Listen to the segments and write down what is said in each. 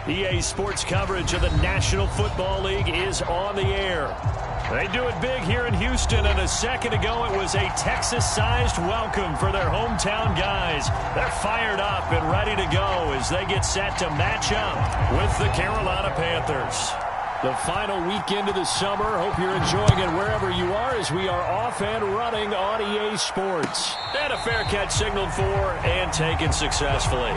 EA Sports coverage of the National Football League is on the air. They do it big here in Houston, and a second ago it was a Texas-sized welcome for their hometown guys. They're fired up and ready to go as they get set to match up with the Carolina Panthers. The final weekend of the summer. Hope you're enjoying it wherever you are as we are off and running on EA Sports. And a fair catch signaled for and taken successfully.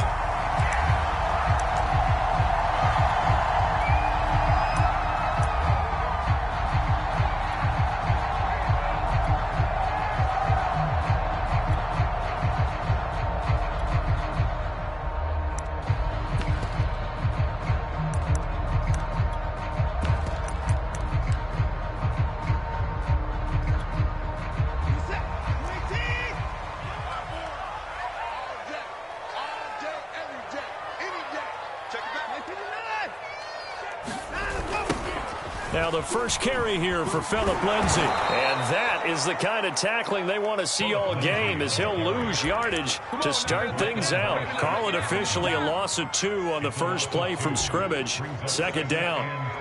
Now the first carry here for Phillip Lindsay. And that is the kind of tackling they want to see all game as he'll lose yardage to start things out. Call it officially a loss of 2 on the first play from scrimmage. Second down.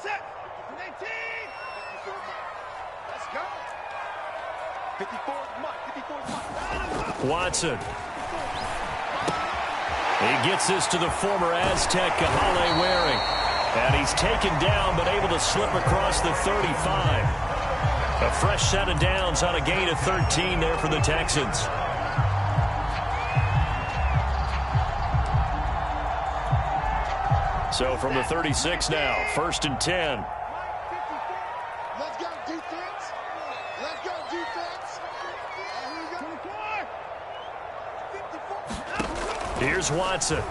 Set. 19. Let's go. 54 Mike. Watson. He gets this to the former Aztec, Kahale Waring. And he's taken down, but able to slip across the 35. A fresh set of downs on a gain of 13 there for the Texans. So from the 36 now, 1st and 10. Let's go defense. Let's go defense. Here's Watson.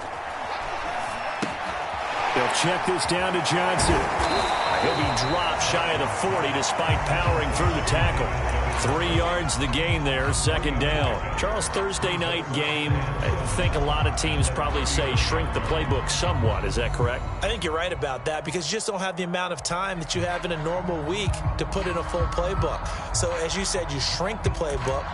They'll check this down to Johnson. He'll be dropped shy of the 40 despite powering through the tackle. 3 yards the gain there, second down. Charles, Thursday night game, I think a lot of teams probably say shrink the playbook somewhat. Is that correct? I think you're right about that because you just don't have the amount of time that you have in a normal week to put in a full playbook. So as you said, you shrink the playbook,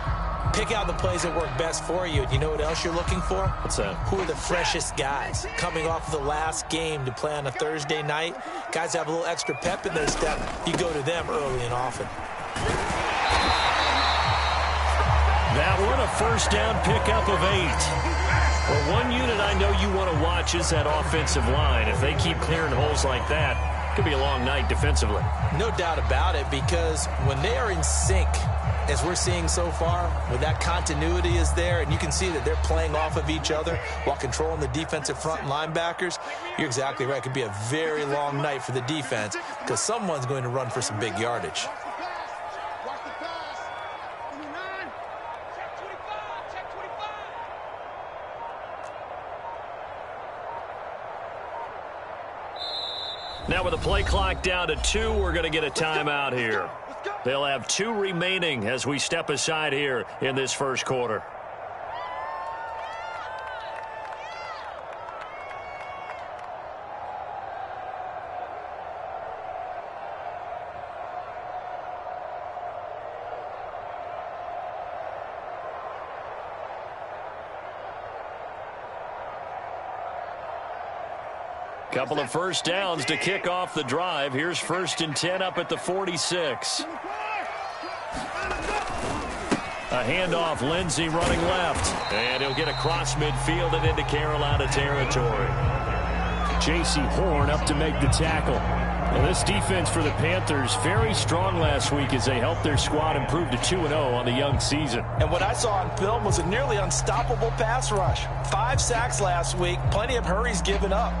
pick out the plays that work best for you. And you know what else you're looking for? What's that? Who are the freshest guys coming off of the last game to play on a Thursday night? Guys have a little extra pep in their step. You go to them early and often. That one, a first down pickup of 8. Well, one unit I know you want to watch is that offensive line. If they keep clearing holes like that, it could be a long night defensively. No doubt about it, because when they are in sync, as we're seeing so far, when that continuity is there and you can see that they're playing off of each other while controlling the defensive front and linebackers, you're exactly right. It could be a very long night for the defense because someone's going to run for some big yardage. Now with the play clock down to 2, we're going to get a timeout here. They'll have 2 remaining as we step aside here in this first quarter. Couple of first downs to kick off the drive. Here's 1st and 10 up at the 46. A handoff, Lindsay running left. And he'll get across midfield and into Carolina territory. J.C. Horn up to make the tackle. Well, this defense for the Panthers, very strong last week as they helped their squad improve to 2-0 on the young season. And what I saw on film was a nearly unstoppable pass rush. 5 sacks last week, plenty of hurries given up.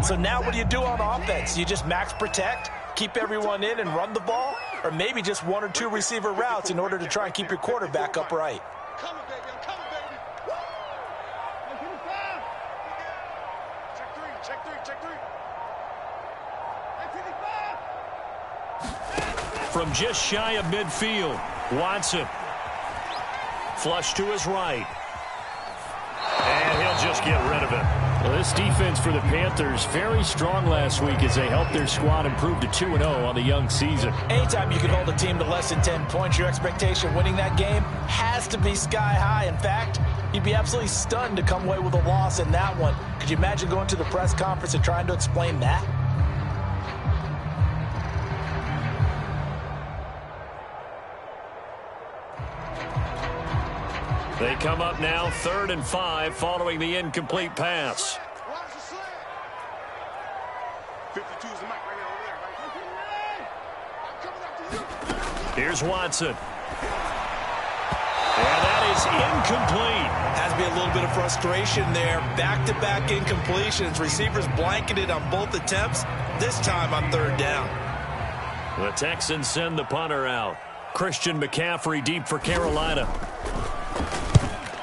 So now what do you do on offense? You just max protect, keep everyone in and run the ball? Or maybe just 1 or 2 receiver routes in order to try and keep your quarterback upright? Coming, baby. I'm coming, baby. Check three. Check three. From just shy of midfield, Watson. Flush to his right. And he'll just get rid of it. Well, this defense for the Panthers, very strong last week as they helped their squad improve to 2-0 on the young season. Anytime you can hold a team to less than 10 points, your expectation winning that game has to be sky high. In fact, you'd be absolutely stunned to come away with a loss in that one. Could you imagine going to the press conference and trying to explain that? They come up now 3rd and 5 following the incomplete pass. 52 is the mic right here, over there. Here's Watson. And that is incomplete. Has to be a little bit of frustration there. Back-to-back incompletions. Receivers blanketed on both attempts, this time on 3rd down. The Texans send the punter out. Christian McCaffrey deep for Carolina.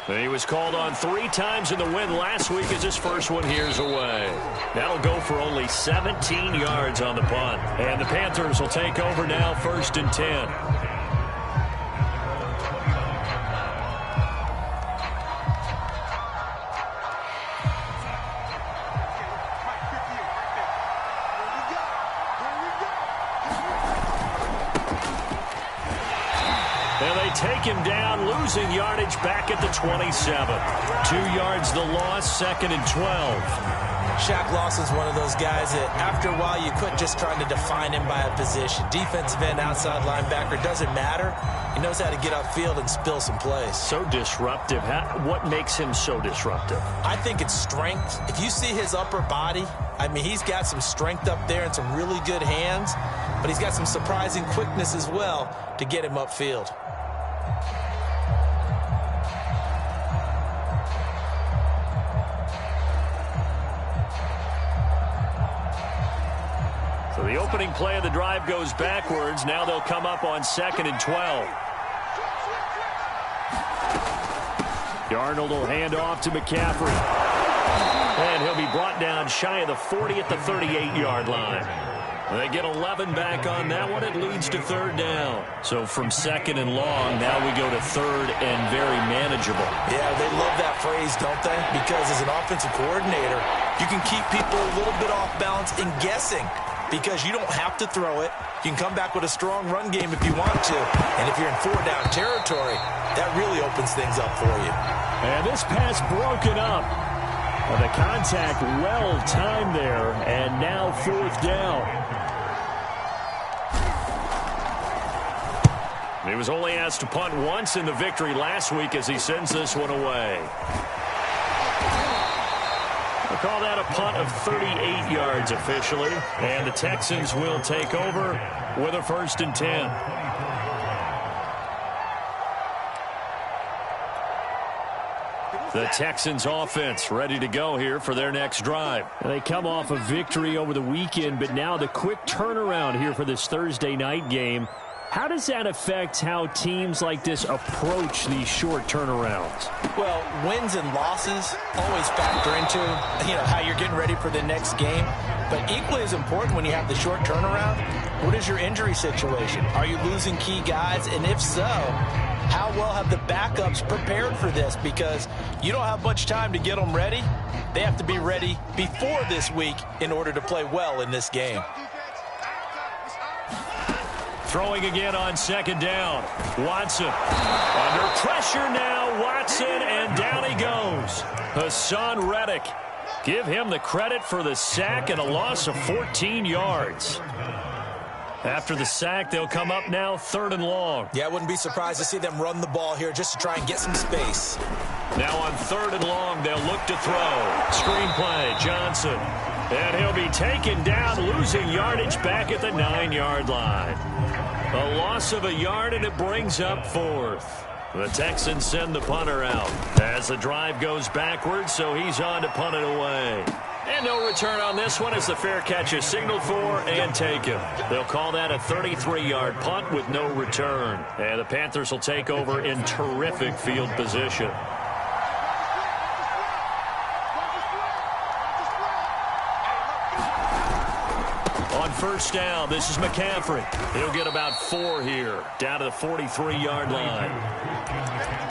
He was called on 3 times in the win last week as his first one here's away. That'll go for only 17 yards on the punt. And the Panthers will take over now 1st and 10. Take him down, losing yardage back at the 27. 2 yards the loss, 2nd and 12. Shaq Lawson's one of those guys that after a while you quit just trying to define him by a position. Defensive end, outside linebacker, doesn't matter. He knows how to get upfield and spill some plays. So disruptive. What makes him so disruptive? I think it's strength. If you see his upper body, I mean, he's got some strength up there and some really good hands, but he's got some surprising quickness as well to get him upfield. So the opening play of the drive goes backwards. Now they'll come up on 2nd and 12. Darnold will hand off to McCaffrey. And he'll be brought down shy of the 40 at the 38-yard line. They get 11 back on that one. It leads to 3rd down. So from 2nd and long, now we go to 3rd and very manageable. Yeah, they love that phrase, don't they? Because as an offensive coordinator, you can keep people a little bit off balance in guessing. Because you don't have to throw it. You can come back with a strong run game if you want to. And if you're in 4-down territory, that really opens things up for you. And this pass broken up. The contact well timed there. And now 4th down. He was only asked to punt once in the victory last week as he sends this one away. We'll call that a punt of 38 yards officially. And the Texans will take over with a 1st and 10. The Texans offense ready to go here for their next drive. They come off a victory over the weekend, but now the quick turnaround here for this Thursday night game. How does that affect how teams like this approach these short turnarounds? Well, wins and losses always factor into, how you're getting ready for the next game. But equally as important when you have the short turnaround, what is your injury situation? Are you losing key guys? And if so, how well have the backups prepared for this? Because you don't have much time to get them ready. They have to be ready before this week in order to play well in this game. Throwing again on 2nd down. Watson under pressure now. Watson, and down he goes. Hassan Reddick. Give him the credit for the sack and a loss of 14 yards. After the sack, they'll come up now 3rd and long. Yeah, I wouldn't be surprised to see them run the ball here just to try and get some space. Now on 3rd and long, they'll look to throw. Screen play, Johnson. And he'll be taken down, losing yardage back at the 9-yard line. A loss of a yard, and it brings up 4th. The Texans send the punter out as the drive goes backwards, so he's on to punt it away. And no return on this one as the fair catch is signaled for and taken. They'll call that a 33-yard punt with no return. And the Panthers will take over in terrific field position. On first down, this is McCaffrey. He'll get about 4 here, down to the 43-yard line.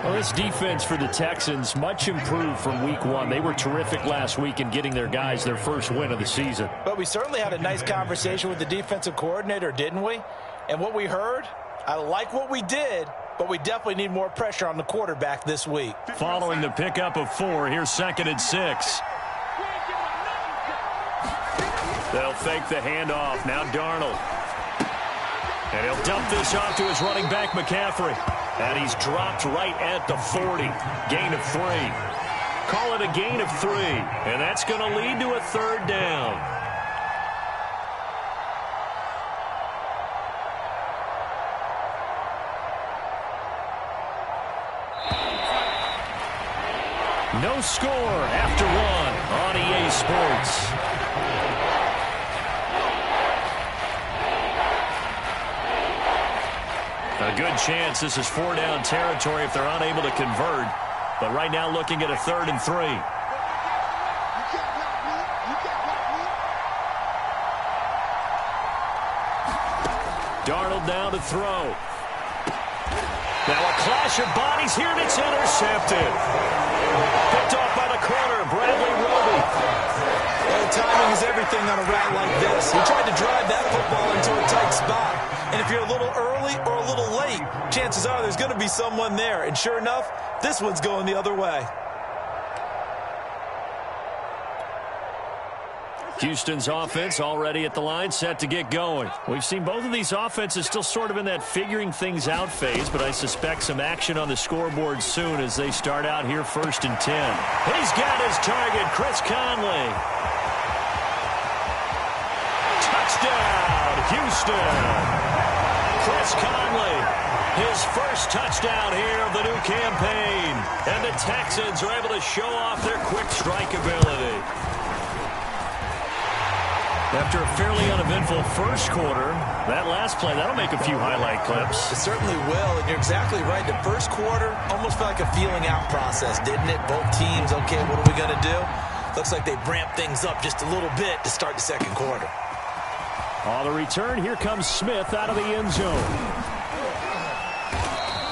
Well, this defense for the Texans, much improved from week 1. They were terrific last week in getting their guys their first win of the season. But we certainly had a nice conversation with the defensive coordinator, didn't we? And what we heard, I like what we did, but we definitely need more pressure on the quarterback this week. Following the pickup of 4, here's 2nd and 6. They'll fake the handoff. Now Darnold. And he'll dump this off to his running back, McCaffrey. And he's dropped right at the 40. Gain of 3. Call it a gain of 3. And that's going to lead to a 3rd down. No score after 1 on EA Sports. A good chance this is 4-down territory if they're unable to convert. But right now looking at a 3rd and 3. Darnold now to throw. Now a clash of bodies here, and it's intercepted. Picked off by the corner, Bradley Roby. Well, timing is everything on a route like this. He tried to drive that football into a tight spot. And if you're a little early or a little late, chances are there's going to be someone there. And sure enough, this one's going the other way. Houston's offense already at the line, set to get going. We've seen both of these offenses still sort of in that figuring things out phase, but I suspect some action on the scoreboard soon as they start out here 1st and 10. He's got his target, Chris Conley. Touchdown, Houston. Chris Conley, his first touchdown here of the new campaign. And the Texans are able to show off their quick strike ability. After a fairly uneventful first quarter, that last play, that'll make a few highlight clips. It certainly will, and you're exactly right. The first quarter almost felt like a feeling out process, didn't it? Both teams, okay, what are we going to do? Looks like they ramped things up just a little bit to start the second quarter. On the return, here comes Smith out of the end zone.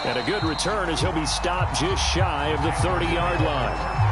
And a good return as he'll be stopped just shy of the 30-yard line.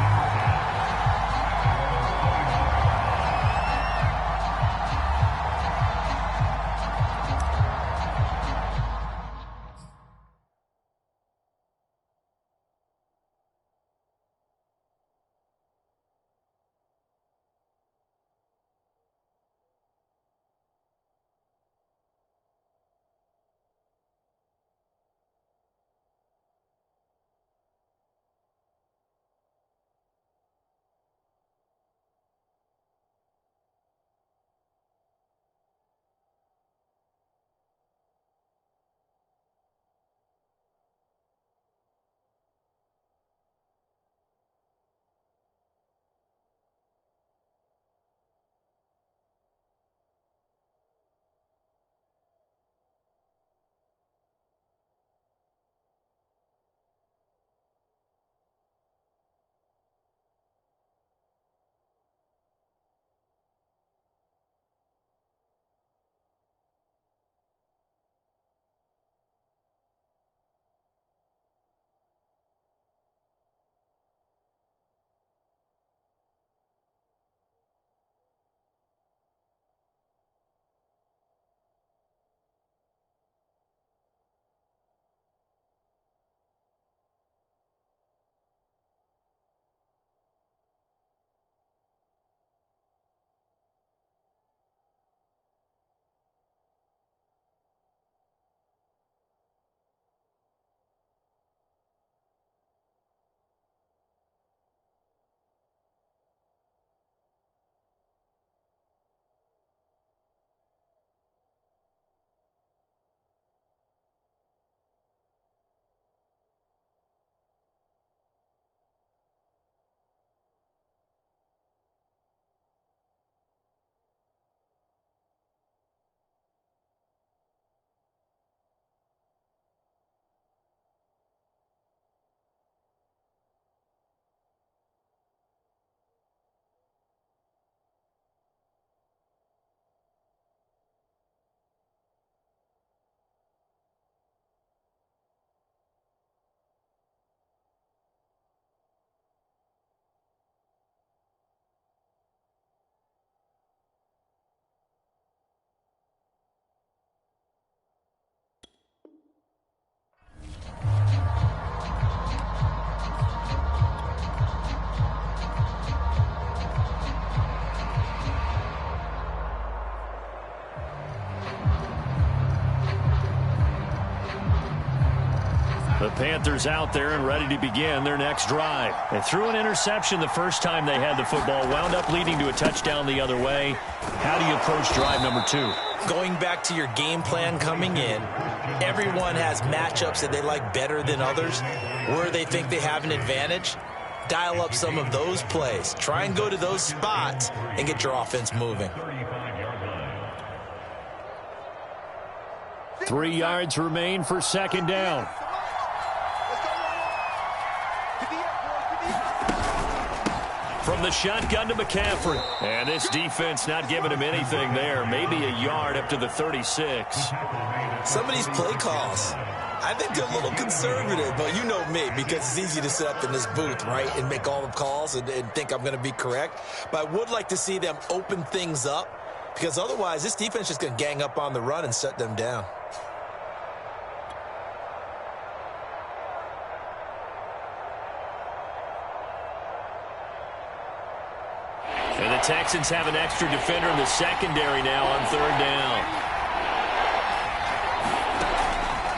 The Panthers out there and ready to begin their next drive. They threw an interception the first time they had the football, wound up leading to a touchdown the other way. How do you approach drive number 2? Going back to your game plan coming in, everyone has matchups that they like better than others, where they think they have an advantage. Dial up some of those plays. Try and go to those spots and get your offense moving. 3 yards remain for second down. From the shotgun to McCaffrey. And this defense not giving him anything there. Maybe a yard up to the 36. Some of these play calls, I think they're a little conservative, but you know me, because it's easy to sit up in this booth, right, and make all the calls and think I'm going to be correct. But I would like to see them open things up, because otherwise this defense is just going to gang up on the run and shut them down. And the Texans have an extra defender in the secondary now on third down.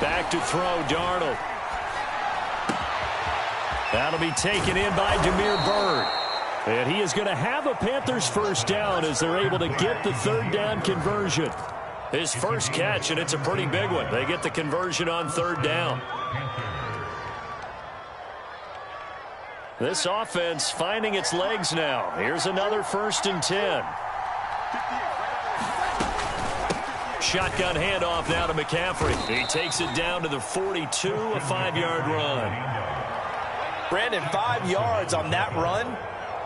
Back to throw, Darnold. That'll be taken in by Damiere Byrd. And he is going to have a Panthers first down as they're able to get the third down conversion. His first catch, and it's a pretty big one. They get the conversion on third down. This offense finding its legs now. Here's another 1st and 10. Shotgun handoff now to McCaffrey. He takes it down to the 42, a 5-yard run. Brandon, 5 yards on that run.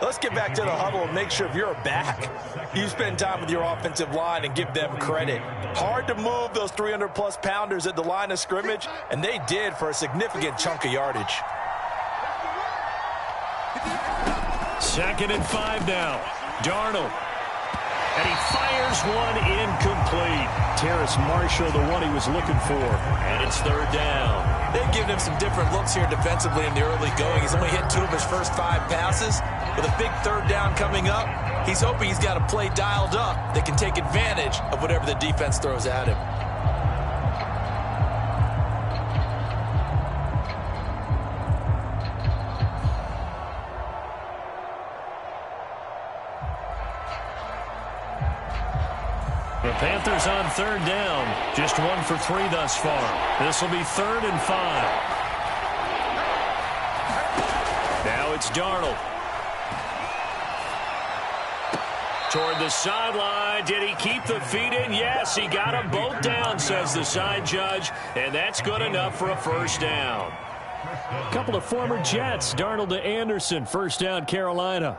Let's get back to the huddle and make sure if you're a back, you spend time with your offensive line and give them credit. Hard to move those 300-plus pounders at the line of scrimmage, and they did for a significant chunk of yardage. 2nd and 5 now. Darnold. And he fires one incomplete. Terrace Marshall, the one he was looking for. And it's third down. They've given him some different looks here defensively in the early going. He's only hit 2 of his first 5 passes. With a big third down coming up, he's hoping he's got a play dialed up that can take advantage of whatever the defense throws at him. The Panthers on third down. Just 1 for 3 thus far. This will be 3rd and 5. Now it's Darnold. Toward the sideline. Did he keep the feet in? Yes, he got them both down, says the side judge. And that's good enough for a first down. A couple of former Jets. Darnold to Anderson. First down, Carolina.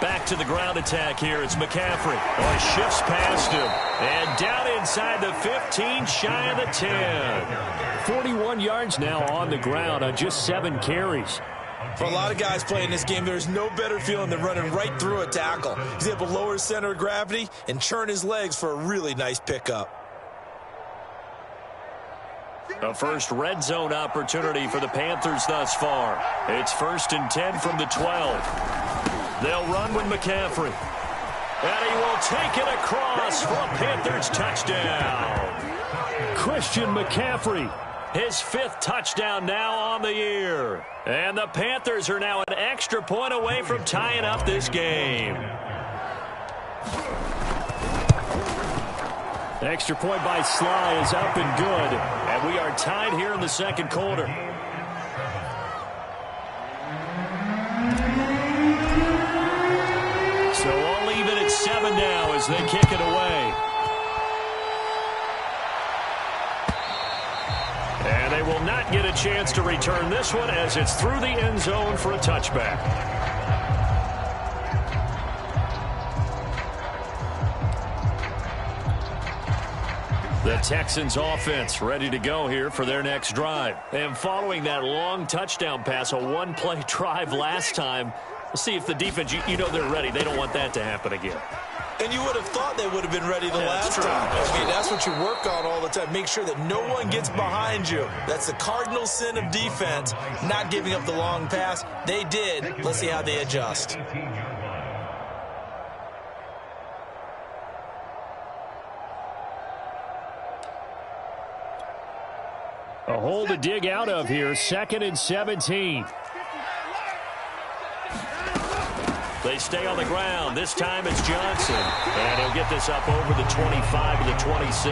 Back to the ground attack here. It's McCaffrey. Oh, he shifts past him. And down inside the 15, shy of the 10. 41 yards now on the ground on just 7 carries. For a lot of guys playing this game, there's no better feeling than running right through a tackle. He's able to lower his center of gravity and churn his legs for a really nice pickup. The first red zone opportunity for the Panthers thus far. It's 1st and 10 from the 12. They'll run with McCaffrey. And he will take it across for a Panthers touchdown. Christian McCaffrey, his 5th touchdown now on the year. And the Panthers are now an extra point away from tying up this game. The extra point by Sly is up and good. And we are tied here in the second quarter. So all even at 7 now as they kick it away. And they will not get a chance to return this one as it's through the end zone for a touchback. The Texans offense ready to go here for their next drive. And following that long touchdown pass, a one-play drive last time, we'll see if the defense, you know they're ready. They don't want that to happen again. And you would have thought they would have been ready the last time. I mean, that's what you work on all the time. Make sure that no one gets behind you. That's the cardinal sin of defense, not giving up the long pass. They did. Let's see how they adjust. hole to dig out of here. 2nd and 17. They stay on the ground. This time it's Johnson. And he'll get this up over the 25 to the 26.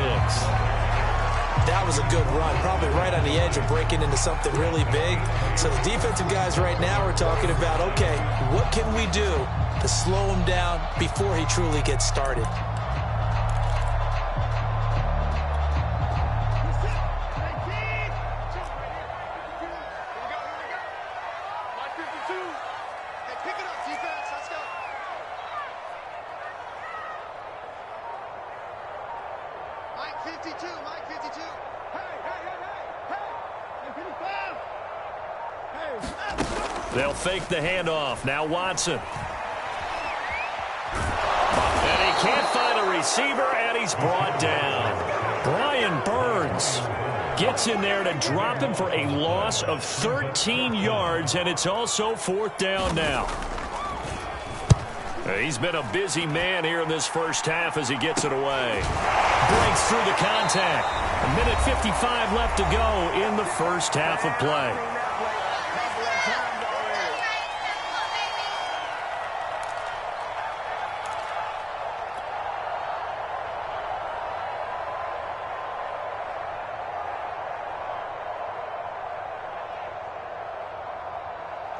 That was a good run, probably right on the edge of breaking into something really big. So the defensive guys right now are talking about, okay, what can we do to slow him down before he truly gets started? They'll fake the handoff. Now Watson. And he can't find a receiver, and he's brought down. Brian Burns gets in there to drop him for a loss of 13 yards, and it's also 4th down now. He's been a busy man here in this first half as he gets it away. Breaks through the contact. 1:55 left to go in the first half of play.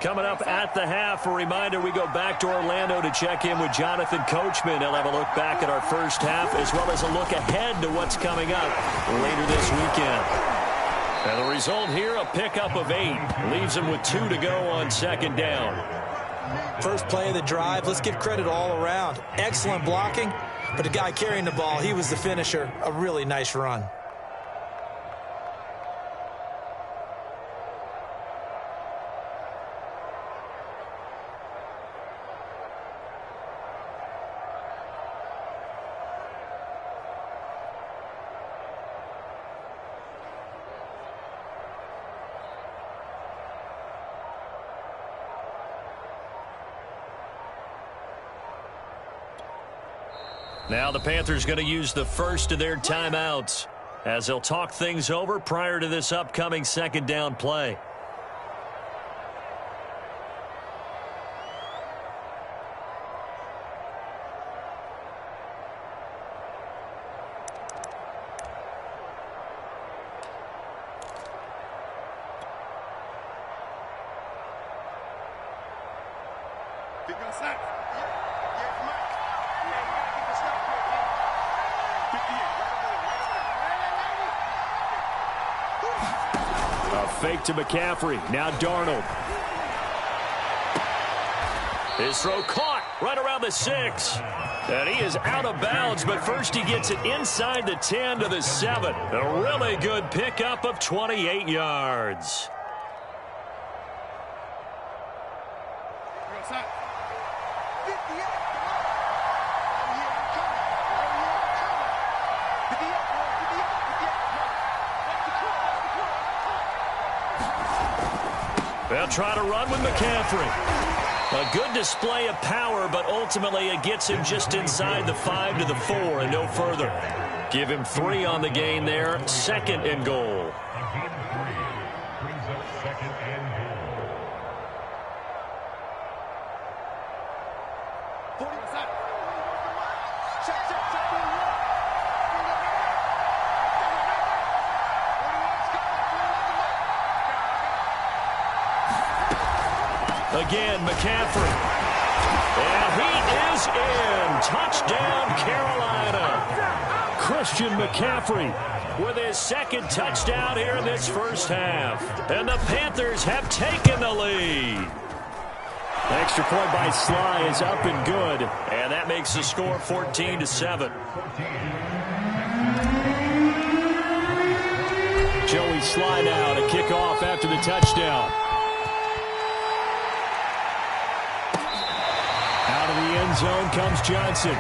Coming up at the half, a reminder, we go back to Orlando to check in with Jonathan Coachman. He'll have a look back at our first half as well as a look ahead to what's coming up later this weekend. And the result here, a pickup of 8. Leaves him with 2 to go on 2nd down. First play of the drive, let's give credit all around. Excellent blocking, but the guy carrying the ball, he was the finisher. A really nice run. Now the Panthers going to use the first of their timeouts as they'll talk things over prior to this upcoming 2nd down play. Fake to McCaffrey. Now Darnold. His throw caught right around the 6. And he is out of bounds, but first he gets it inside the 10 to the 7. A really good pickup of 28 yards. They'll try to run with McCaffrey. A good display of power, but ultimately it gets him just inside the 5 to the 4 and no further. Give him 3 on the gain there. 2nd and goal. Again, McCaffrey. And he is in. Touchdown, Carolina. Christian McCaffrey with his 2nd touchdown here in this first half. And the Panthers have taken the lead. Extra point by Sly is up and good. And that makes the score 14 to 7. Joey Sly now to kick off after the touchdown. Out of the end zone comes Johnson.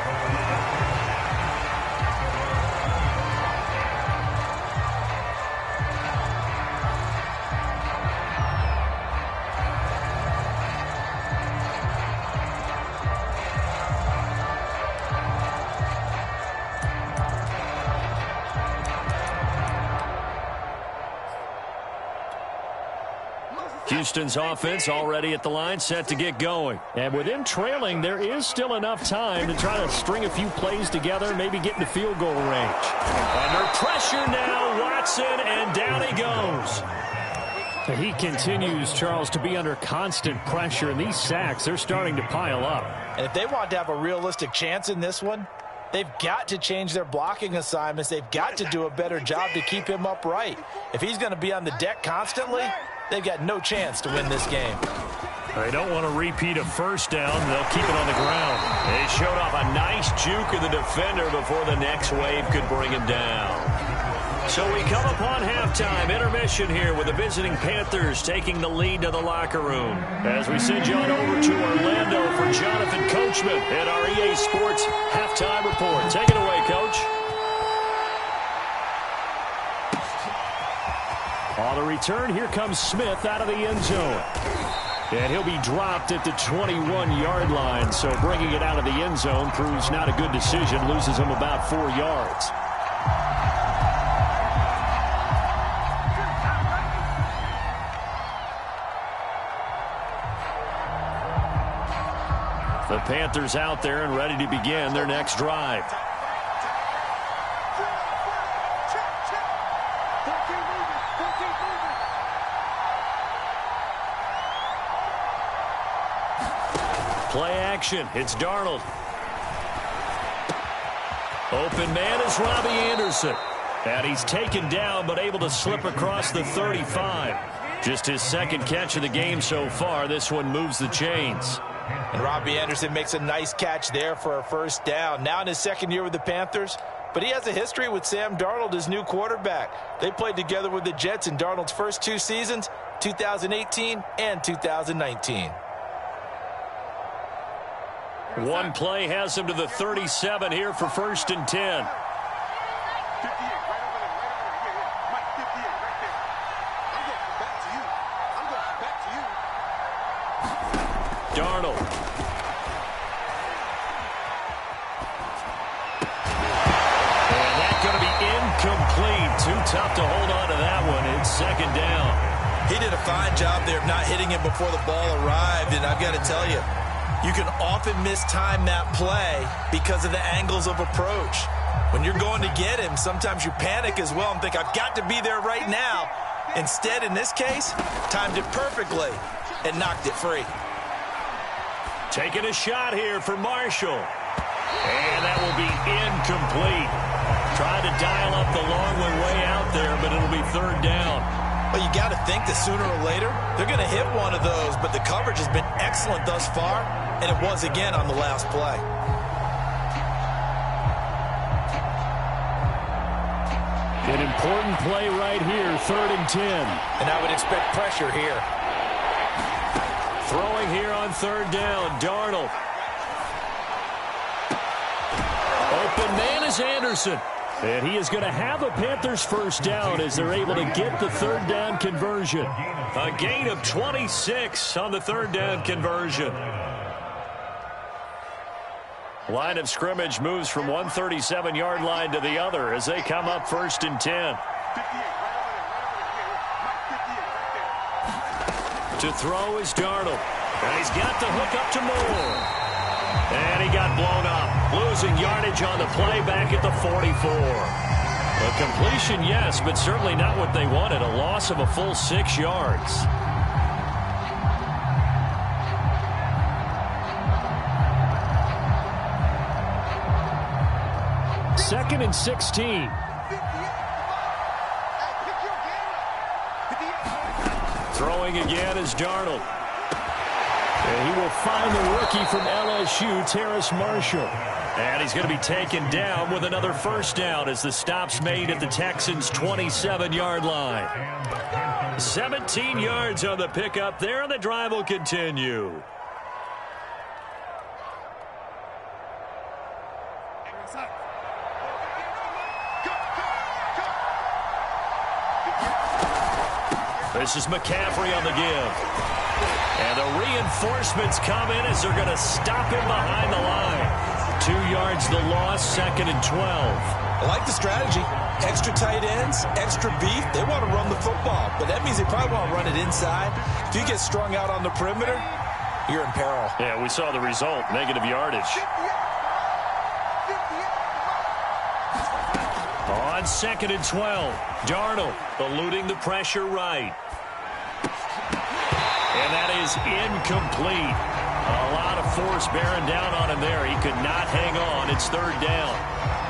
Houston's offense already at the line, set to get going. And with them trailing, there is still enough time to try to string a few plays together, maybe get into field goal range. Under pressure now, Watson, and down he goes. He continues, Charles, to be under constant pressure, and these sacks, they're starting to pile up. And if they want to have a realistic chance in this one, they've got to change their blocking assignments. They've got to do a better job to keep him upright. If he's going to be on the deck constantly, they've got no chance to win this game. They don't want to repeat a first down. They'll keep it on the ground. They showed off a nice juke of the defender before the next wave could bring him down. So we come upon halftime, intermission here with the visiting Panthers taking the lead to the locker room. As we send you on over to Orlando for Jonathan Coachman at our EA Sports halftime report. Take it away, Coach. On the return, here comes Smith out of the end zone. And he'll be dropped at the 21-yard line. So bringing it out of the end zone proves not a good decision. Loses him about 4 yards. The Panthers out there and ready to begin their next drive. Play action. It's Darnold. Open man is Robbie Anderson. And he's taken down but able to slip across the 35. Just his second catch of the game so far. This one moves the chains. And Robbie Anderson makes a nice catch there for a first down. Now in his second year with the Panthers, but he has a history with Sam Darnold, his new quarterback. They played together with the Jets in Darnold's first 2 seasons, 2018 and 2019. One play has him to the 37 here for 1st and 10. 58, right over there, yeah. Mike, 58, right there. I'm going back to you. I'm going back to you. Darnold. And that's going to be incomplete. Too tough to hold on to that one. It's 2nd down. He did a fine job there of not hitting him before the ball arrived, and I've got to tell you, you can often mistime that play because of the angles of approach. When you're going to get him, sometimes you panic as well and think, I've got to be there right now. Instead, in this case, timed it perfectly and knocked it free. Taking a shot here for Marshall. And that will be incomplete. Tried to dial up the long way out there, but it'll be 3rd down. Well, you got to think that sooner or later, they're going to hit one of those, but the coverage has been excellent thus far, and it was again on the last play. An important play right here, 3rd and 10. And I would expect pressure here. Throwing here on 3rd down, Darnold. Open man is Anderson. And he is going to have a Panthers first down as they're able to get the 3rd down conversion. A gain of 26 on the 3rd down conversion. Line of scrimmage moves from one 37-yard line to the other as they come up 1st and 10. 58, right over there, Mike, 58, right there. To throw is Darnold. And he's got the hook up to Moore. And he got blown up. Losing yardage on the play back at the 44. A completion, yes, but certainly not what they wanted. A loss of a full 6 yards. Second and 16. Throwing again is Darnold. And he will find the rookie from LSU, Terrace Marshall. And he's going to be taken down with another first down as the stop's made at the Texans' 27-yard line. 17 yards on the pickup there, and the drive will continue. This is McCaffrey on the give. And the reinforcements come in as they're going to stop him behind the line. 2 yards the loss, 2nd and 12. I like the strategy. extra tight ends, extra beef. They want to run the football, but that means they probably want to run it inside. If you get strung out on the perimeter, you're in peril. Yeah, we saw the result, negative yardage. On 2nd and 12, Darnold eluding the pressure right. And that is incomplete. A lot of force bearing down on him there. He could not hang on. It's 3rd down.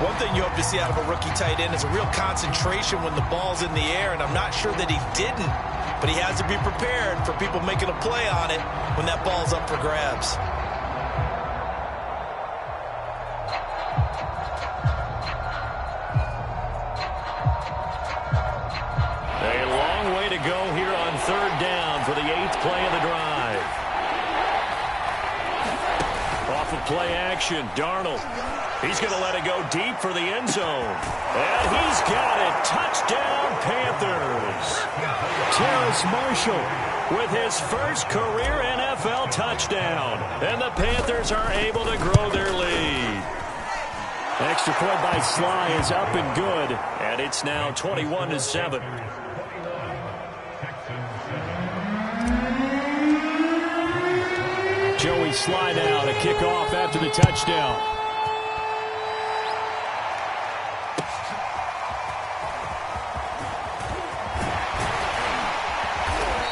One thing you hope to see out of a rookie tight end is a real concentration when the ball's in the air, and I'm not sure that he didn't, but he has to be prepared for people making a play on it when that ball's up for grabs. A long way to go here on 3rd down for the 8th play of the drive. Off of play action, Darnold. He's going to let it go deep for the end zone. And he's got it. Touchdown, Panthers. Terrace Marshall with his first career NFL touchdown. And the Panthers are able to grow their lead. Extra point by Sly is up and good. And it's now 21-7. Joey Sly now to kick off after the touchdown.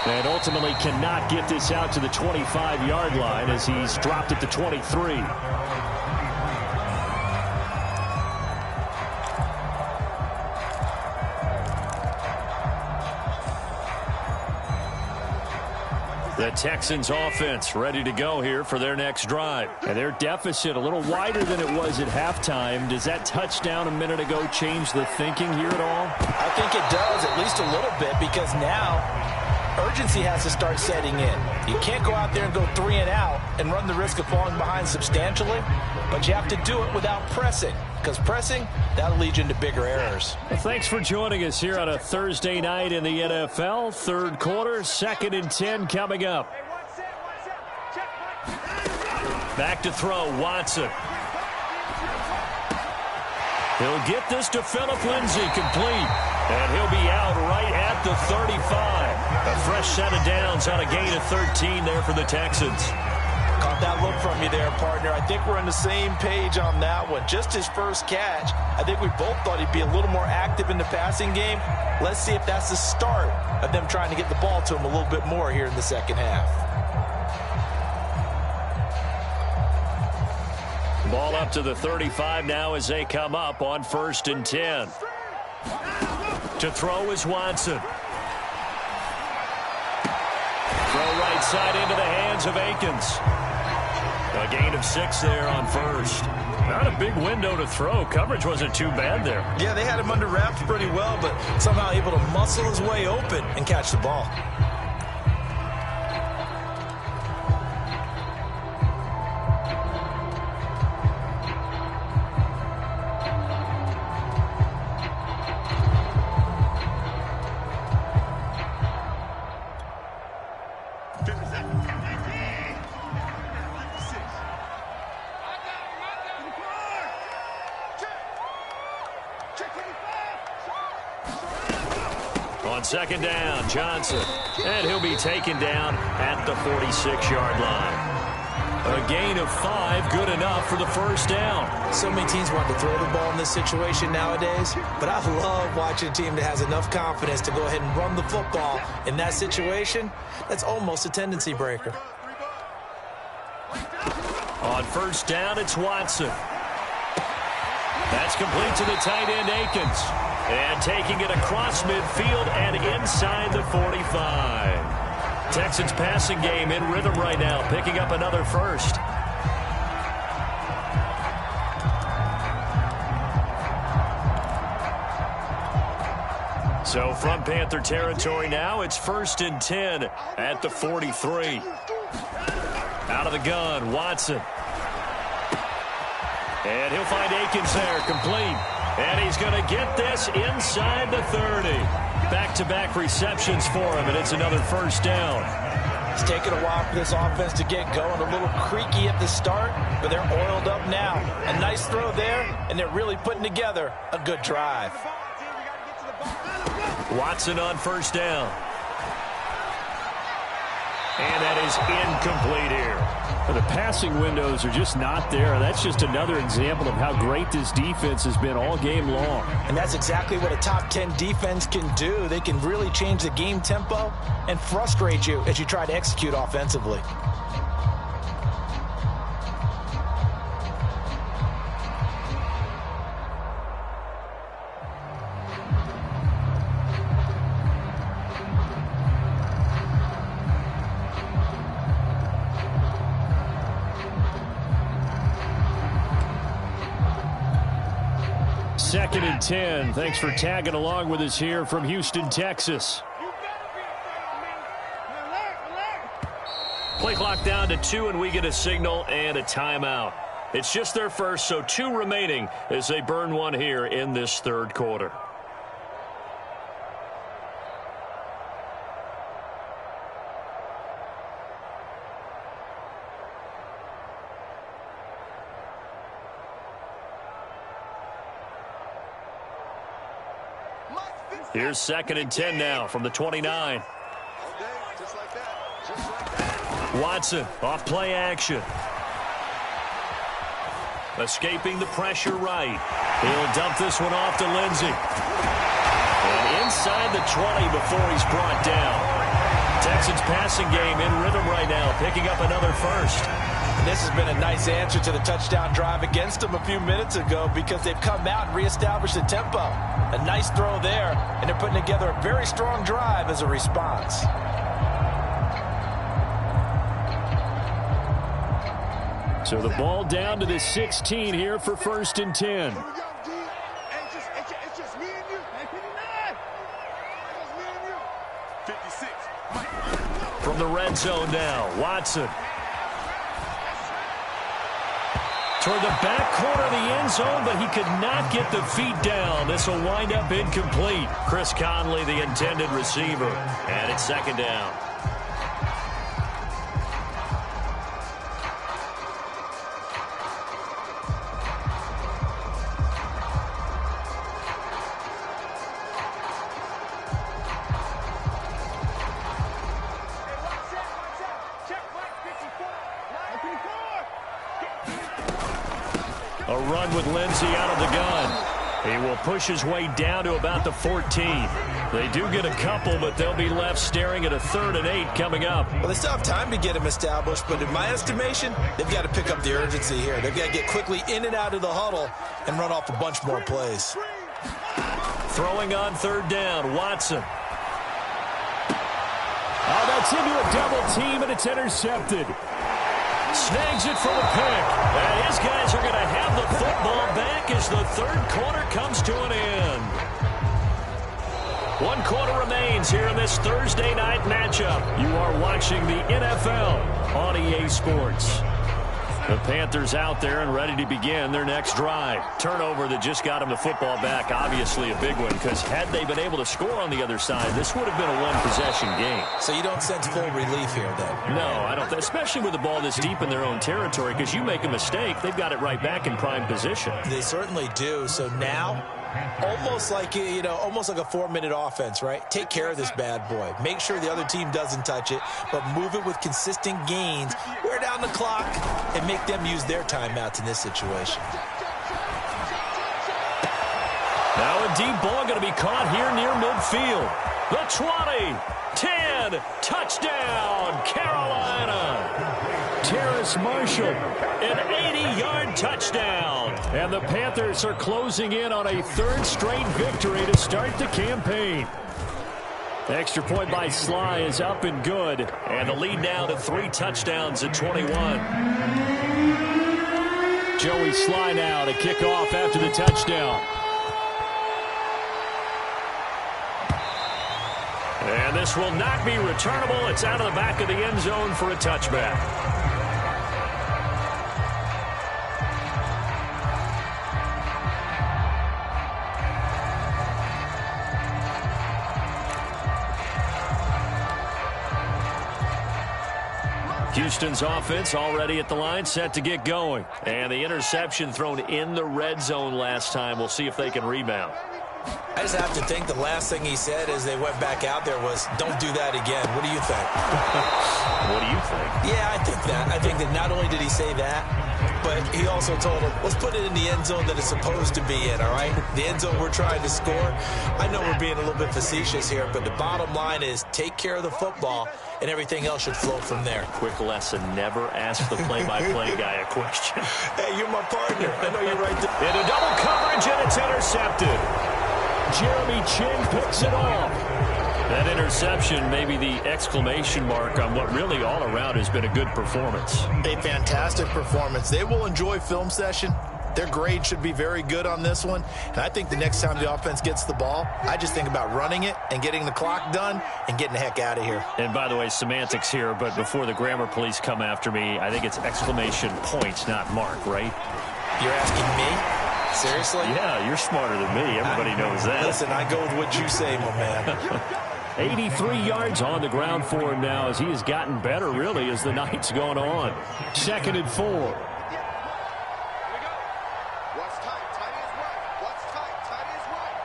And ultimately cannot get this out to the 25-yard line as he's dropped at the 23. The Texans offense ready to go here for their next drive. And their deficit a little wider than it was at halftime. Does that touchdown a minute ago change the thinking here at all? I think it does, at least a little bit, because now urgency has to start setting in. You can't go out there and go 3 and out and run the risk of falling behind substantially, but you have to do it without pressing, because pressing, that'll lead you into bigger errors. Well, thanks for joining us here on a Thursday night in the NFL. 3rd quarter, 2nd and 10 coming up. Back to throw, Watson. He'll get this to Phillip Lindsay, complete. And he'll be out right at the 35. A fresh set of downs on a gain of 13 there for the Texans. Caught that look from you there, partner. I think we're on the same page on that one. Just his first catch. I think we both thought he'd be a little more active in the passing game. Let's see if that's the start of them trying to get the ball to him a little bit more here in the second half. Ball up to the 35 now as they come up on 1st and 10. To throw is Watson. Throw right side into the hands of Akins. A gain of 6 there on 1st. Not a big window to throw. Coverage wasn't too bad there. Yeah, they had him under wraps pretty well, but somehow able to muscle his way open and catch the ball. On 2nd down, Johnson. And he'll be taken down at the 46-yard line. A gain of 5, good enough for the 1st down. So many teams want to throw the ball in this situation nowadays, but I love watching a team that has enough confidence to go ahead and run the football in that situation. That's almost a tendency breaker. On 1st down, it's Watson. That's complete to the tight end, Akins. And taking it across midfield and inside the 45. Texans passing game in rhythm right now, picking up another 1st. So from Panther territory now, it's 1st and 10 at the 43. Out of the gun, Watson. And he'll find Akins there, complete. And he's going to get this inside the 30. Back-to-back receptions for him, and it's another 1st down. It's taken a while for this offense to get going. A little creaky at the start, but they're oiled up now. A nice throw there, and they're really putting together a good drive. Watson on first down. And that is incomplete here. The passing windows are just not there. That's just another example of how great this defense has been all game long. And that's exactly what a top 10 defense can do. They can really change the game tempo and frustrate you as you try to execute offensively. Second and 10. Thanks for tagging along with us here from Houston, Texas. Play clock down to 2, and we get a signal and a timeout. It's just their first, so 2 remaining as they burn one here in this third quarter. Here's second and 10 now from the 29. Watson off play action. Escaping the pressure right. He'll dump this one off to Lindsey. And inside the 20 before he's brought down. Texans passing game in rhythm right now, picking up another first. And this has been a nice answer to the touchdown drive against them a few minutes ago because they've come out and reestablished the tempo. A nice throw there, and they're putting together a very strong drive as a response. So the ball down to the 16 here for first and 10. From the red zone now, Watson. Toward the back corner of the end zone, but he could not get the feet down. This will wind up incomplete. Chris Conley, the intended receiver. And it's second down. A run with Lindsey out of the gun. He will push his way down to about the 14. They do get a couple, but they'll be left staring at a 3rd and 8 coming up. Well, they still have time to get him established, but in my estimation, they've got to pick up the urgency here. They've got to get quickly in and out of the huddle and run off a bunch more plays. Throwing on 3rd down, Watson. Oh, that's into a double team, and it's intercepted. Snags it for the pick. And his guys are going to have the football back as the third quarter comes to an end. 1 quarter remains here in this Thursday night matchup. You are watching the NFL on EA Sports. The Panthers out there and ready to begin their next drive. Turnover that just got them the football back, obviously a big one, because had they been able to score on the other side, this would have been a one-possession game. So you don't sense full relief here, then? No, I don't. Especially with the ball this deep in their own territory, because you make a mistake, they've got it right back in prime position. They certainly do. So now, almost like a 4-minute offense, right? Take care of this bad boy. Make sure the other team doesn't touch it, but move it with consistent gains. Wear down the clock and make them use their timeouts in this situation. Now a deep ball going to be caught here near midfield. The 20, 10, touchdown, Carolina. Terrace Marshall, an 80-yard touchdown. And the Panthers are closing in on a 3rd straight victory to start the campaign. The extra point by Sly is up and good. And the lead now to 3 touchdowns at 21. Joey Sly now to kick off after the touchdown. And this will not be returnable. It's out of the back of the end zone for a touchback. Houston's offense already at the line, set to get going. And the interception thrown in the red zone last time. We'll see if they can rebound. I just have to think the last thing he said as they went back out there was, don't do that again. What do you think? What do you think? Yeah, I think that. I think that not only did he say that, but he also told him, let's put it in the end zone that it's supposed to be in, all right? The end zone we're trying to score. I know we're being a little bit facetious here, but the bottom line is take care of the football, and everything else should flow from there. Quick lesson, never ask the play-by-play guy a question. Hey, you're my partner. I know you're right there. Into double coverage, and it's intercepted. Jeremy Chin picks it off. That interception may be the exclamation mark on what really all around has been a good performance. A fantastic performance. They will enjoy film session. Their grade should be very good on this one. And I think the next time the offense gets the ball, I just think about running it and getting the clock done and getting the heck out of here. And by the way, semantics here, but before the grammar police come after me, I think it's exclamation point, not mark, right? You're asking me? Seriously? Yeah, you're smarter than me. Everybody knows that. Listen, I go with what you say, my man. 83 yards on the ground for him now as he has gotten better, really, as the night's gone on. 2nd and 4. What's tight? Tight is right. What's tight? Tight is right.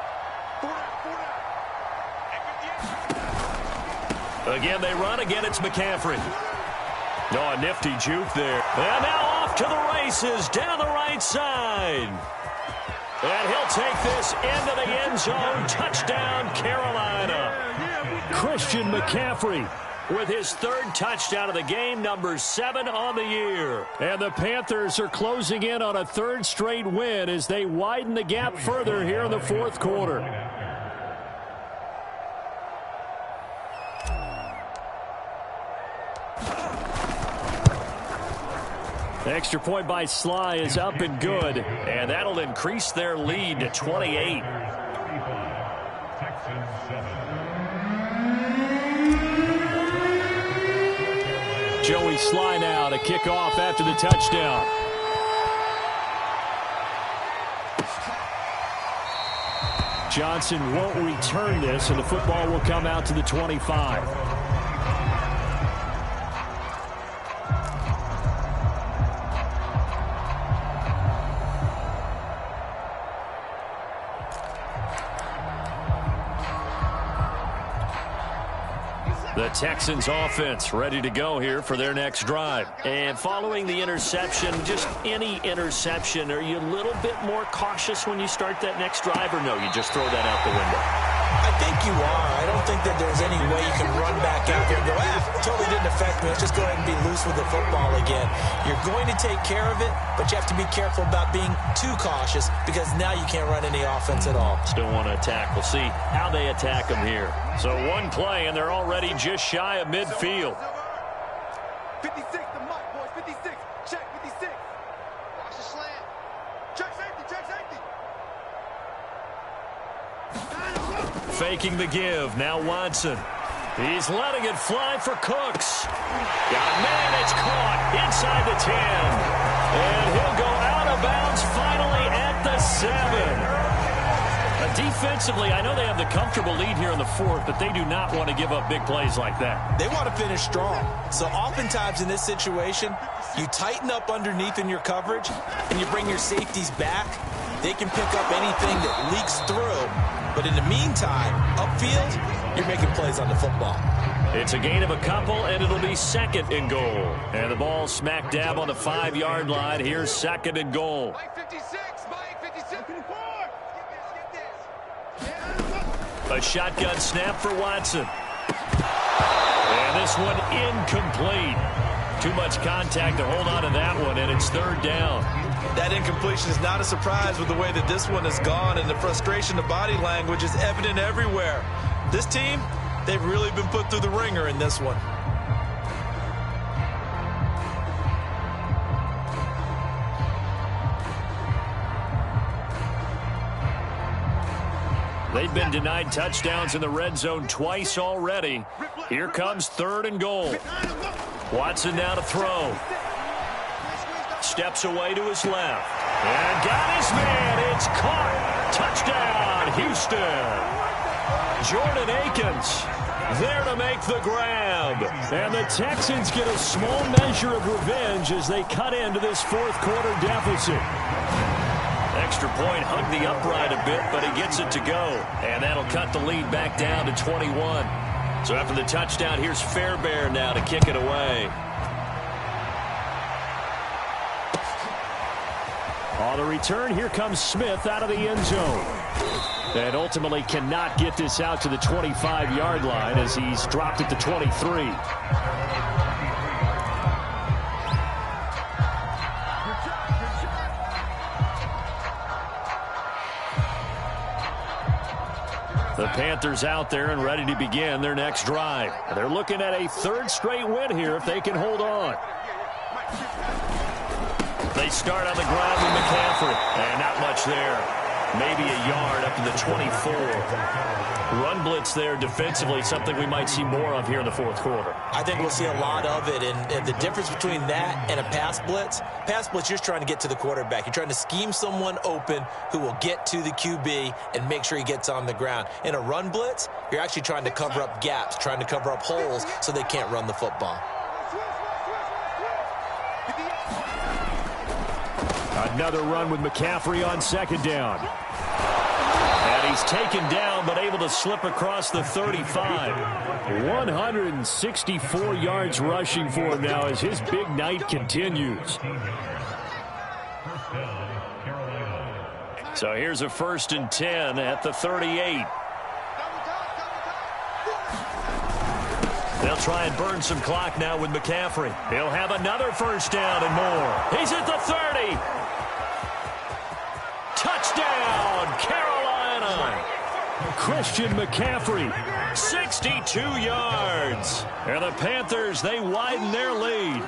4 down. Again, they run. Again, it's McCaffrey. Oh, a nifty juke there. And now off to the races down the right side. And he'll take this into the end zone. Touchdown, Carolina. Christian McCaffrey With his 3rd touchdown of the game, number 7 on the year. And the Panthers are closing in on a 3rd straight win as they widen the gap further here in the 4th quarter. Extra point by Sly is up and good, and that'll increase their lead to 28. Joey Sly now to kick off after the touchdown. Johnson won't return this, and the football will come out to the 25. The Texans offense ready to go here for their next drive. And following the interception, just any interception, are you a little bit more cautious when you start that next drive, or no, you just throw that out the window? I think you are. I don't think that there's any way you can run back out there and go, totally didn't affect me. Let's just go ahead and be loose with the football again. You're going to take care of it, but you have to be careful about being too cautious because now you can't run any offense at all. Still want to attack. We'll see how they attack them here. So one play, and they're already just shy of midfield. 56, the mic, boys. 56. Check 56. Watch the slant. Check safety. Check safety. Faking the give. Now Watson. He's letting it fly for Cooks. Got a man. It's caught inside the 10. And he'll go out of bounds finally at the 7. Defensively, I know they have the comfortable lead here in the 4th, but they do not want to give up big plays like that. They want to finish strong. So oftentimes in this situation, you tighten up underneath in your coverage, and you bring your safeties back. They can pick up anything that leaks through. But in the meantime, upfield, you're making plays on the football. It's a gain of a couple, and it'll be 2nd and goal. And the ball smack dab on the 5-yard line. Here's 2nd and goal. Mike 56. Mike 56. A shotgun snap for Watson. And this one incomplete. Too much contact to hold on to that one, and it's 3rd down. That incompletion is not a surprise with the way that this one has gone, and the frustration of body language is evident everywhere. This team, they've really been put through the ringer in this one. They've been denied touchdowns in the red zone twice already. Here comes 3rd and goal. Watson now to throw. Steps away to his left. And got his man. It's caught. Touchdown, Houston. Jordan Akins there to make the grab. And the Texans get a small measure of revenge as they cut into this 4th quarter deficit. extra point, hung the upright a bit, but he gets it to go. And that'll cut the lead back down to 21. So after the touchdown, here's Fairbairn now to kick it away. On the return, here comes Smith out of the end zone. And ultimately cannot get this out to the 25-yard line as he's dropped at the 23. The Panthers out there and ready to begin their next drive. They're looking at a third straight win here if they can hold on. They start on the ground with McCaffrey. And not much there. Maybe a yard up to the 24. Run blitz there defensively, something we might see more of here in the fourth quarter. I think we'll see a lot of it, and the difference between that and a pass blitz, you're just trying to get to the quarterback. You're trying to scheme someone open who will get to the QB and make sure he gets on the ground. In a run blitz, you're actually trying to cover up gaps, trying to cover up holes so they can't run the football. Another run with McCaffrey on second down. And he's taken down but able to slip across the 35. 164 yards rushing for him now as his big night continues. So here's a 1st and 10 at the 38. They'll try and burn some clock now with McCaffrey. He'll have another 1st down and more. He's at the 30. Touchdown, Carolina. Christian McCaffrey. 62 yards. And the Panthers, they widen their lead.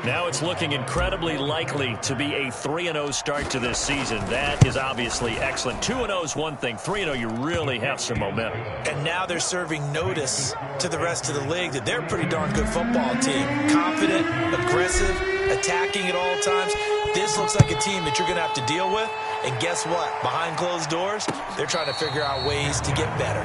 Now it's looking incredibly likely to be a 3-0 start to this season. That is obviously excellent. 2-0 is one thing. 3-0, you really have some momentum. And now they're serving notice to the rest of the league that they're a pretty darn good football team. Confident, aggressive, attacking at all times. This looks like a team that you're going to have to deal with. And guess what? Behind closed doors, they're trying to figure out ways to get better.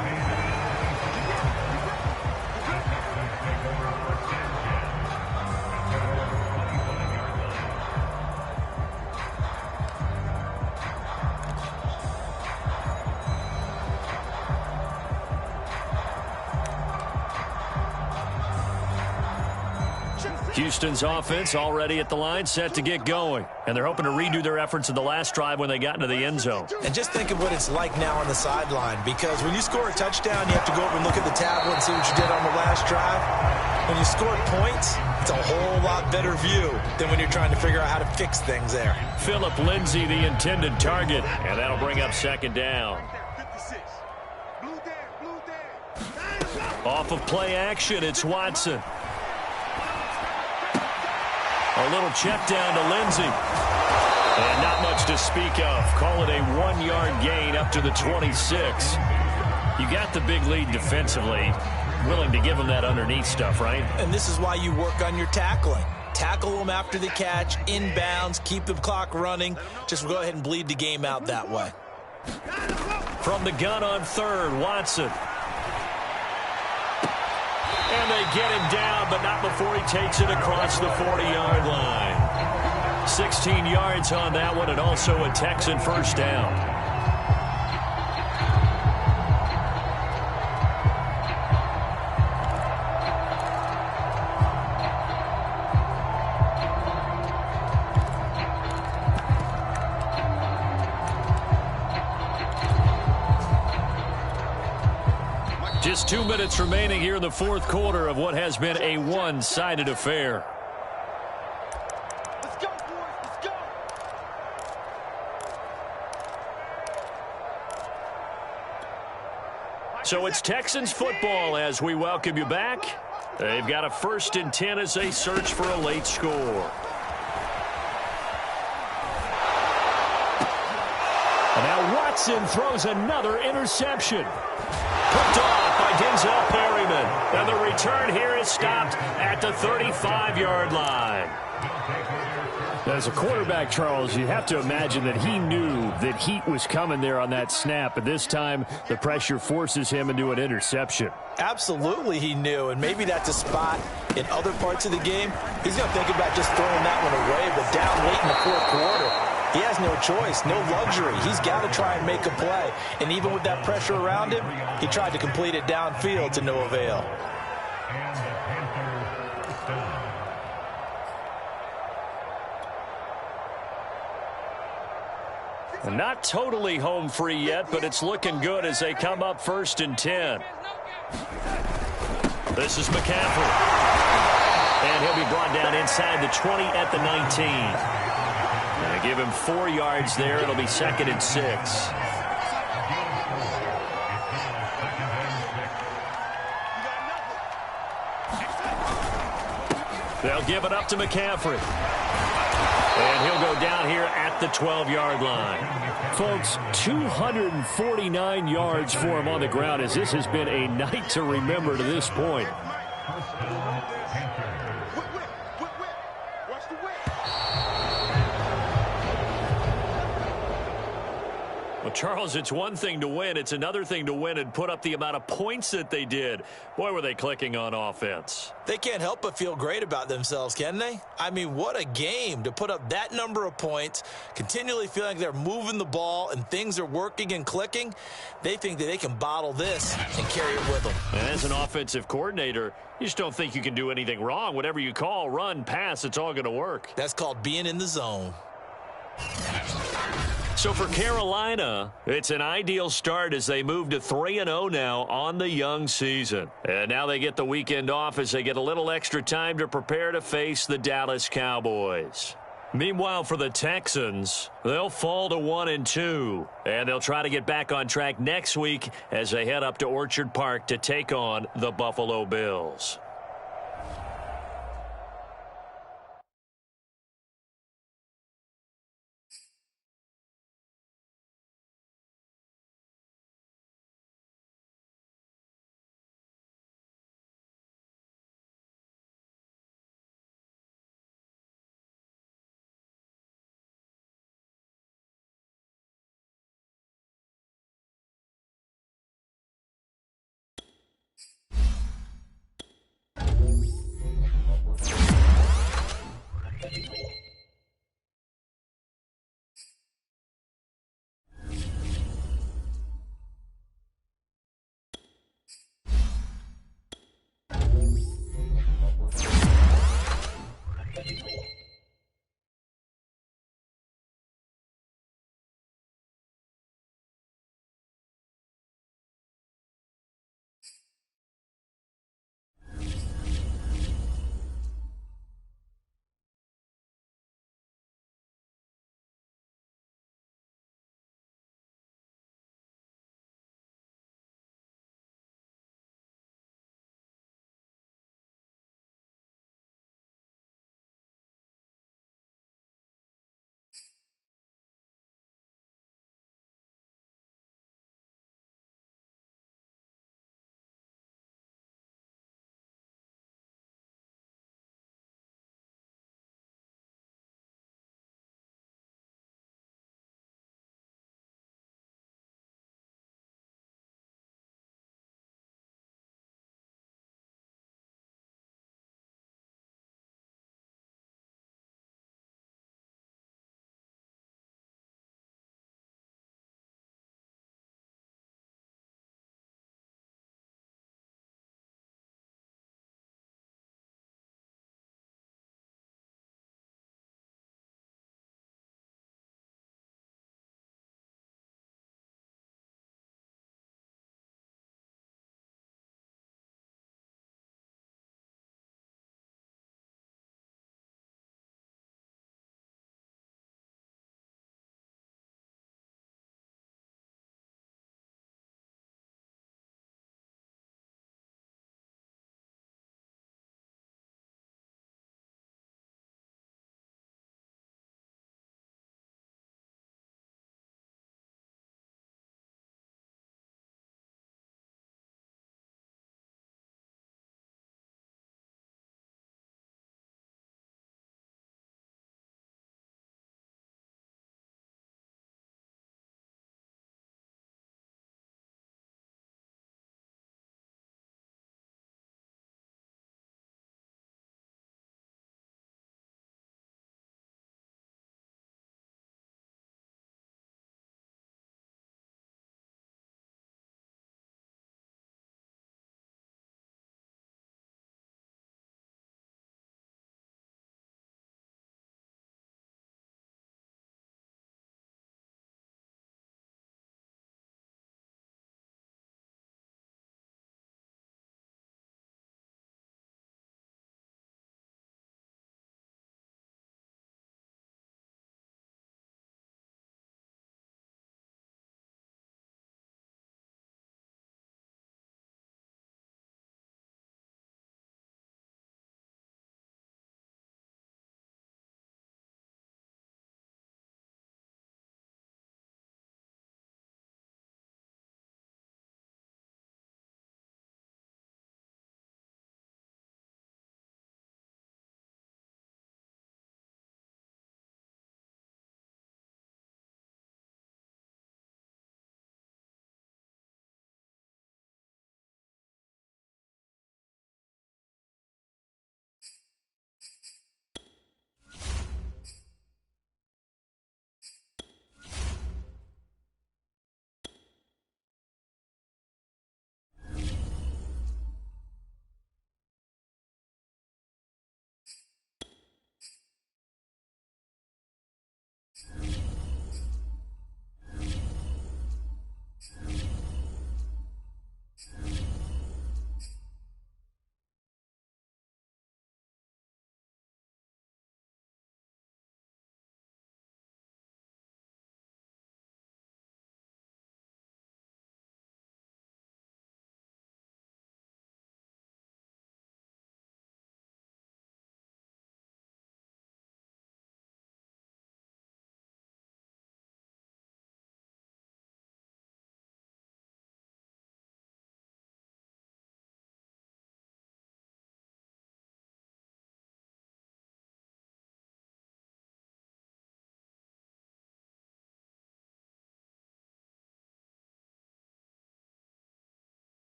Houston's offense already at the line, set to get going. And they're hoping to redo their efforts in the last drive when they got into the end zone. And just think of what it's like now on the sideline, because when you score a touchdown, you have to go over and look at the tablet and see what you did on the last drive. When you score points, it's a whole lot better view than when you're trying to figure out how to fix things there. Phillip Lindsay, the intended target, and that'll bring up 2nd down. Off of play action, it's Watson. A little check down to Lindsay. And not much to speak of. Call it a 1-yard gain up to the 26. You got the big lead defensively. Willing to give them that underneath stuff, right? And this is why you work on your tackling. Tackle them after the catch, inbounds, keep the clock running. Just go ahead and bleed the game out that way. From the gun on 3rd, Watson. And they get him down, but not before he takes it across the 40-yard line. 16 yards on that one, and also a Texan 1st down. Just 2 minutes remaining here in the fourth quarter of what has been a one-sided affair. Let's go, boys. Let's go. So it's Texans football as we welcome you back. They've got a 1st and 10 as they search for a late score. And now Watson throws another interception. Picked off by Denzel Perryman. And the return here is stopped at the 35-yard line. As a quarterback, Charles, you have to imagine that he knew that heat was coming there on that snap. But this time, the pressure forces him into an interception. Absolutely he knew, and maybe that's a spot in other parts of the game. He's going to think about just throwing that one away, but down late in the fourth quarter, He has no choice, no luxury. He's got to try and make a play. And even with that pressure around him, he tried to complete it downfield to no avail. Not totally home free yet, but it's looking good as they come up 1st and 10. This is McCaffrey. And he'll be brought down inside the 20 at the 19. And give him 4 yards there. It'll be 2nd and 6. They'll give it up to McCaffrey. And he'll go down here at the 12-yard line. Folks, 249 yards for him on the ground, as this has been a night to remember to this point. Well, Charles, it's one thing to win. It's another thing to win and put up the amount of points that they did. Boy, were they clicking on offense. They can't help but feel great about themselves, can they? I mean, what a game to put up that number of points, continually feeling like they're moving the ball and things are working and clicking. They think that they can bottle this and carry it with them. And as an offensive coordinator, you just don't think you can do anything wrong. Whatever you call, run, pass, it's all going to work. That's called being in the zone. So for Carolina, it's an ideal start as they move to 3-0 now on the young season. And now they get the weekend off as they get a little extra time to prepare to face the Dallas Cowboys. Meanwhile, for the Texans, they'll fall to 1-2. And they'll try to get back on track next week as they head up to Orchard Park to take on the Buffalo Bills.